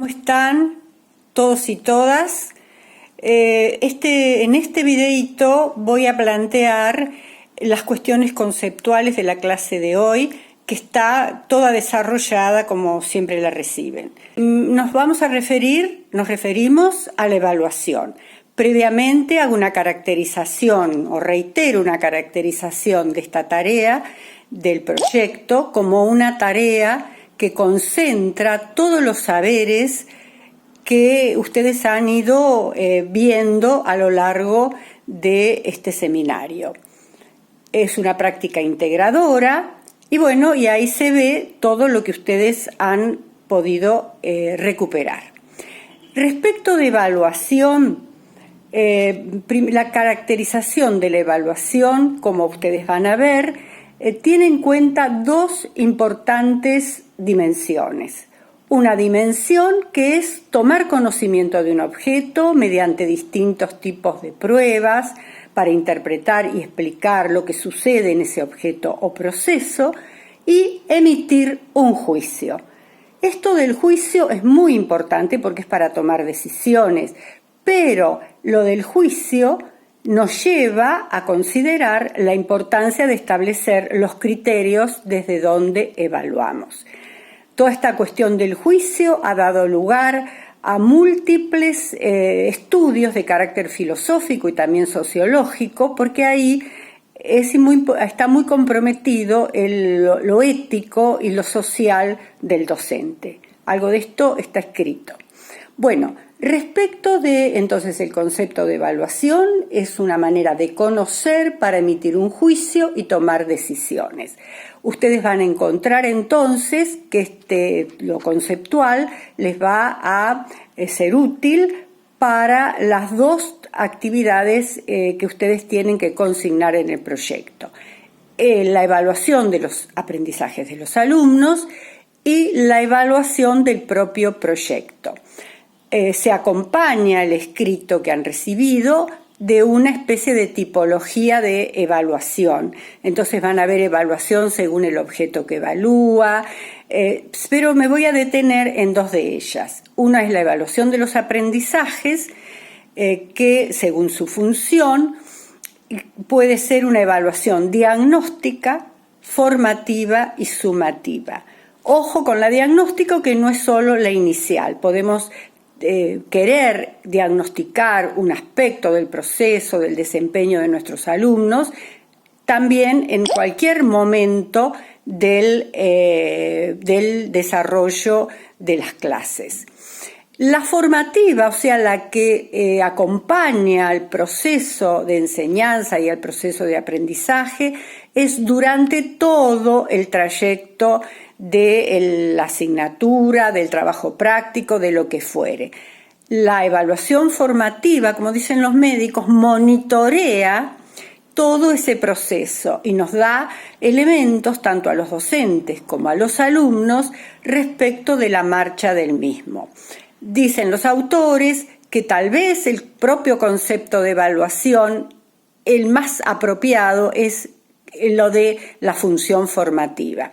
¿Cómo están todos y todas? En este videito voy a plantear las cuestiones conceptuales de la clase de hoy, que está toda desarrollada como siempre la reciben. Nos referimos a la evaluación. Previamente hago una caracterización, o reitero una caracterización de esta tarea del proyecto como una tarea que concentra todos los saberes que ustedes han ido viendo a lo largo de este seminario. Es una práctica integradora y ahí se ve todo lo que ustedes han podido recuperar. Respecto de evaluación, la caracterización de la evaluación, como ustedes van a ver, tiene en cuenta dos importantes dimensiones. Una dimensión que es tomar conocimiento de un objeto mediante distintos tipos de pruebas para interpretar y explicar lo que sucede en ese objeto o proceso y emitir un juicio. Esto del juicio es muy importante porque es para tomar decisiones, pero lo del juicio nos lleva a considerar la importancia de establecer los criterios desde donde evaluamos. Toda esta cuestión del juicio ha dado lugar a múltiples estudios de carácter filosófico y también sociológico, porque ahí está muy comprometido lo ético y lo social del docente. Algo de esto está escrito. Bueno, respecto de, entonces, el concepto de evaluación, es una manera de conocer para emitir un juicio y tomar decisiones. Ustedes van a encontrar entonces que lo conceptual les va a ser útil para las dos actividades que ustedes tienen que consignar en el proyecto. La evaluación de los aprendizajes de los alumnos y la evaluación del propio proyecto. Se acompaña el escrito que han recibido de una especie de tipología de evaluación. Entonces van a ver evaluación según el objeto que evalúa, pero me voy a detener en dos de ellas. Una es la evaluación de los aprendizajes, que según su función puede ser una evaluación diagnóstica, formativa y sumativa. Ojo con la diagnóstica, que no es solo la inicial. Podemos querer diagnosticar un aspecto del proceso, del desempeño de nuestros alumnos, también en cualquier momento del desarrollo de las clases. La formativa, o sea, la que acompaña al proceso de enseñanza y al proceso de aprendizaje, es durante todo el trayecto de la asignatura, del trabajo práctico, de lo que fuere. La evaluación formativa, como dicen los médicos, monitorea todo ese proceso y nos da elementos tanto a los docentes como a los alumnos respecto de la marcha del mismo. Dicen los autores que tal vez el propio concepto de evaluación, el más apropiado, es lo de la función formativa.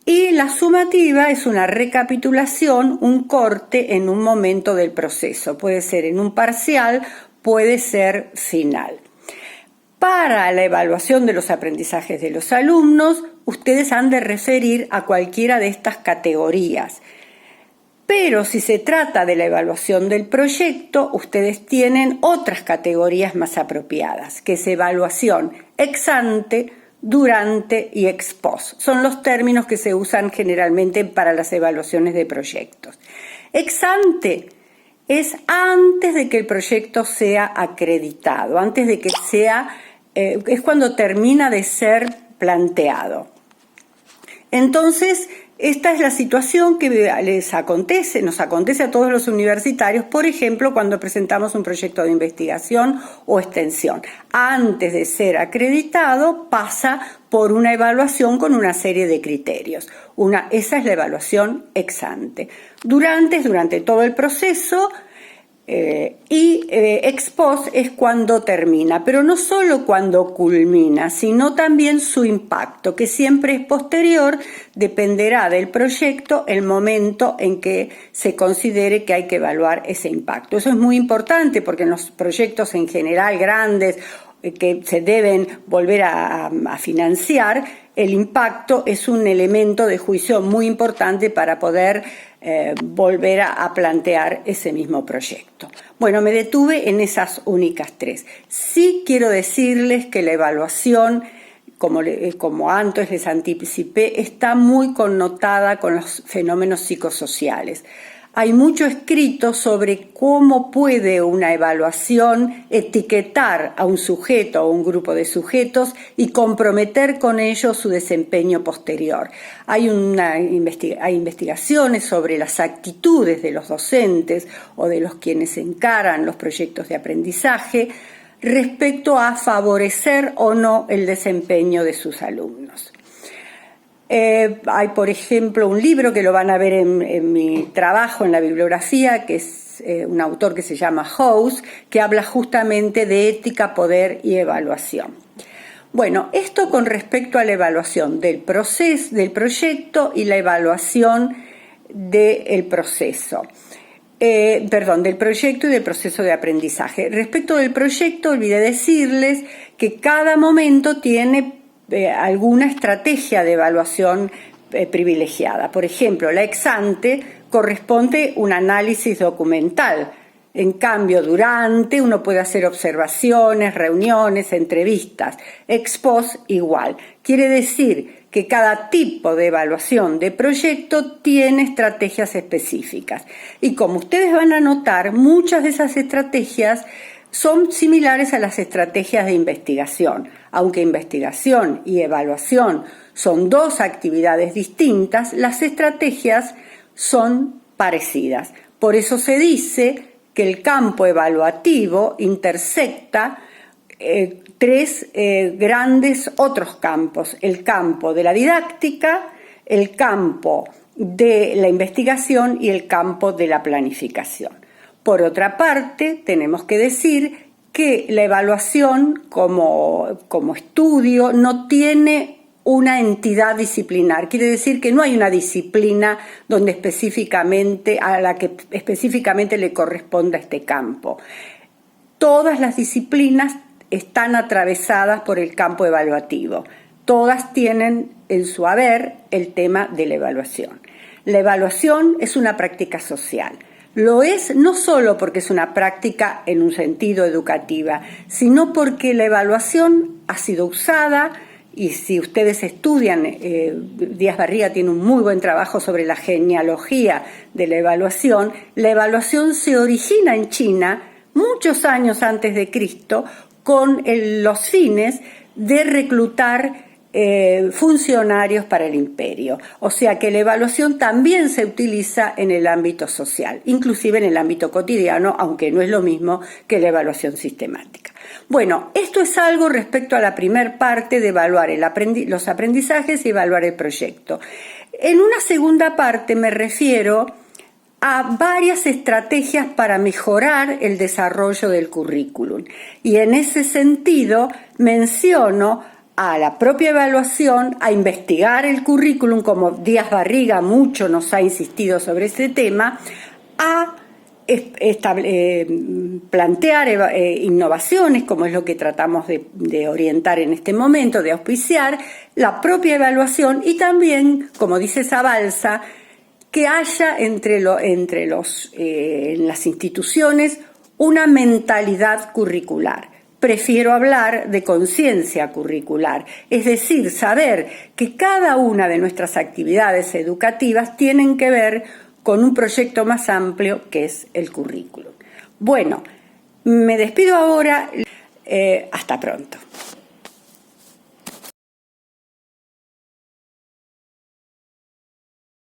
Y la sumativa es una recapitulación, un corte en un momento del proceso. Puede ser en un parcial, puede ser final. Para la evaluación de los aprendizajes de los alumnos, ustedes han de referir a cualquiera de estas categorías. Pero si se trata de la evaluación del proyecto, ustedes tienen otras categorías más apropiadas, que es evaluación ex ante, durante y ex post. Son los términos que se usan generalmente para las evaluaciones de proyectos. Ex ante es antes de que el proyecto sea acreditado, antes de que es cuando termina de ser planteado. Entonces, esta es la situación que nos acontece a todos los universitarios, por ejemplo, cuando presentamos un proyecto de investigación o extensión. Antes de ser acreditado, pasa por una evaluación con una serie de criterios. Esa es la evaluación ex ante. Durante todo el proceso, Ex post es cuando termina, pero no solo cuando culmina, sino también su impacto, que siempre es posterior, dependerá del proyecto el momento en que se considere que hay que evaluar ese impacto. Eso es muy importante porque en los proyectos en general grandes que se deben volver a financiar, el impacto es un elemento de juicio muy importante para poder volver a plantear ese mismo proyecto. Bueno, me detuve en esas únicas tres. Sí quiero decirles que la evaluación, como antes les anticipé, está muy connotada con los fenómenos psicosociales. Hay mucho escrito sobre cómo puede una evaluación etiquetar a un sujeto o un grupo de sujetos y comprometer con ello su desempeño posterior. Hay investigaciones sobre las actitudes de los docentes o de los quienes encaran los proyectos de aprendizaje respecto a favorecer o no el desempeño de sus alumnos. Hay, por ejemplo, un libro que lo van a ver en mi trabajo, en la bibliografía, que es un autor que se llama House, que habla justamente de ética, poder y evaluación. Bueno, esto con respecto a la evaluación del proyecto y la evaluación del proceso. Del proyecto y del proceso de aprendizaje. Respecto del proyecto, olvidé decirles que cada momento tiene alguna estrategia de evaluación privilegiada. Por ejemplo, la ex ante corresponde un análisis documental. En cambio, durante uno puede hacer observaciones, reuniones, entrevistas. Ex post igual. Quiere decir que cada tipo de evaluación de proyecto tiene estrategias específicas. Y como ustedes van a notar, muchas de esas estrategias son similares a las estrategias de investigación. Aunque investigación y evaluación son dos actividades distintas, las estrategias son parecidas. Por eso se dice que el campo evaluativo intersecta tres grandes otros campos: el campo de la didáctica, el campo de la investigación y el campo de la planificación. Por otra parte, tenemos que decir que la evaluación como estudio no tiene una entidad disciplinar. Quiere decir que no hay una disciplina donde a la que específicamente le corresponda este campo. Todas las disciplinas están atravesadas por el campo evaluativo. Todas tienen en su haber el tema de la evaluación. La evaluación es una práctica social. Lo es no solo porque es una práctica en un sentido educativa, sino porque la evaluación ha sido usada, y si ustedes estudian, Díaz Barriga tiene un muy buen trabajo sobre la genealogía de la evaluación. La evaluación se origina en China muchos años antes de Cristo con los fines de reclutar funcionarios para el imperio. O sea que la evaluación también se utiliza en el ámbito social, inclusive en el ámbito cotidiano, aunque no es lo mismo que la evaluación sistemática. Bueno, esto es algo respecto a la primer parte de evaluar los aprendizajes y evaluar el proyecto. En una segunda parte me refiero a varias estrategias para mejorar el desarrollo del currículum. Y en ese sentido menciono a la propia evaluación, a investigar el currículum, como Díaz Barriga mucho nos ha insistido sobre ese tema, a plantear innovaciones, como es lo que tratamos de orientar en este momento, de auspiciar la propia evaluación y también, como dice Zabalza, que haya en las instituciones una mentalidad curricular. Prefiero hablar de conciencia curricular, es decir, saber que cada una de nuestras actividades educativas tienen que ver con un proyecto más amplio que es el currículum. Bueno, me despido ahora. Hasta pronto.